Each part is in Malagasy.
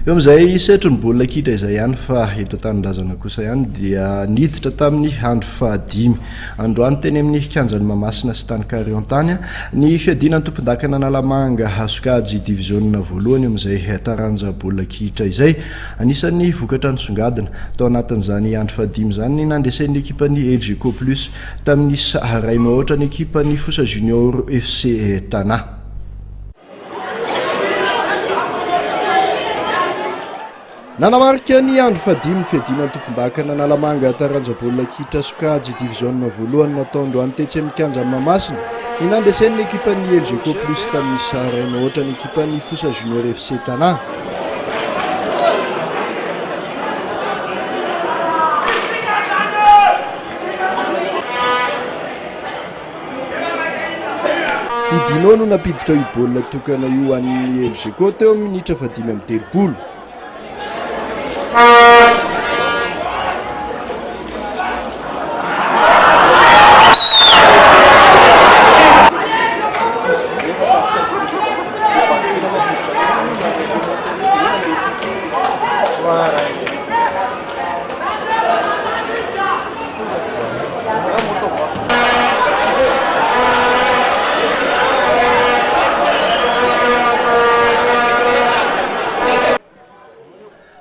eo am'izay setro ny baolina kitra izay ihany fa eto tanindrazana kosa ihany dia niditra tamin'ny andro fahadimy androany teny amin'ny kianjan'ny Mahamasina sy tany Carion tany ny fiadiana ny tompondakan'Analamanga sokajy diviziona voalohany am'izay taranja baolina kitra izay anisan'ny vokatra nisongadina tao anatin'izany andro fahadimy zany nandresen'ny ekipan'ny LGK plus tamin'ny ray mihoatra ny ekipan'ny Fosa Junior FC Tana. Nanamarika ny andro fahadimy fiadiana ny tompondakan'Analamanga taranja baolina kitra sokajy diviziona voalohany natao androany tetsy amin'ny kianjan'ny Mahamasina ny nandresen'ny ekipan'ny LGK plus tamin'ny ray mihoatra ny ekipan'ny Fosa Junior FC Tana. Idinao no napiditra io baolina tokana io an'ny LGK teo amin'ny minitra fahadimy amin'ny telopolo.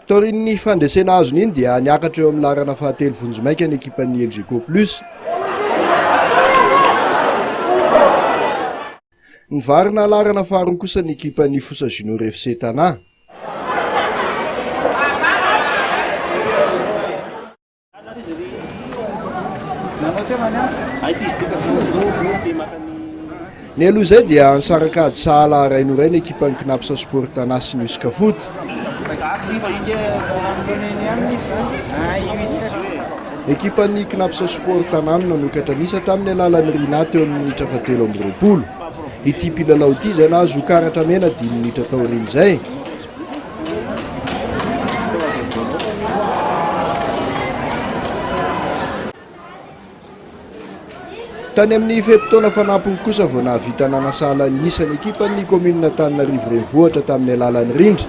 Taorin'ny fandresena azony iny dia niakatra eo amin'ny larana fahatelo vonjimaika ny ekipan'ny LGK plus. Nivarina larana faharoa kosa ny ekipan'ny Fosa Junior FC Tana. Ny aloha izay dia nisaraka ady sahala ray noray ny ekipan'ny Knapsa Sport Tana sy ny Usika Foot. Ekipan'ny Knapsa Sport Tana nanokatra nisatra amin'ny alalan'ny Rina teo amin'ny minitra fahatelo amby roapolo. Ity mpilalao ity izay nahazo karatra mena 10 minitra taoriana izay. Tany amin'ny fepitaona fanampiny kosa vao nahavita nanasala ny isan'ny ekipan'ny kominina Antananarivo renivohitra tamin'ny alalan'ny rindra.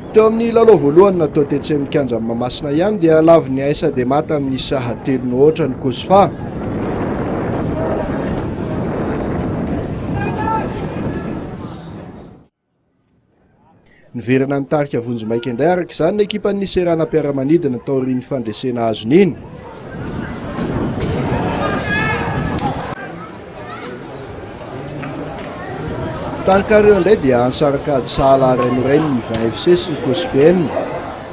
Teo amin'ny lalao voalohany natao tetsy amin'ny kianjan'ny Mahamasina ihany dia lavy ny aisa dia mata amin'ny telo mihoatra ny Kosfa. Niverina nitarika vonjimaika indray araka izany ny ekipan'ny Serana mpiara-manidina taorin'ny fandresena azony iny. Tany Carion indray dia nisaraka ady sahala ray noray ny 20 FC sy ny Kospn.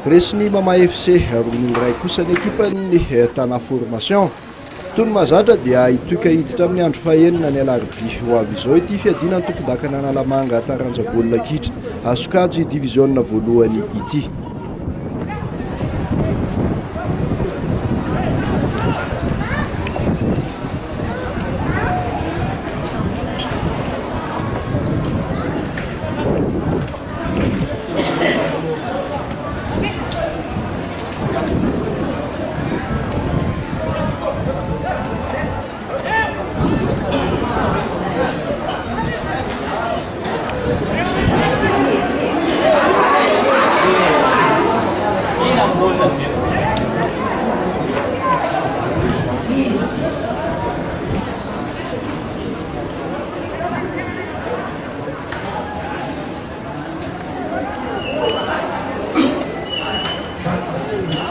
Resy ny Mama FC ronono iray kosa ny ekipan'ny Tana Formation. Tony mazatra dia itoka hiditra amin'ny andro fahaenina ny alarobia ho avy izao ity fiadiana ny tompondakan'Analamanga taranja baolina kitra sokajy diviziona voalohany ity.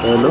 Hello.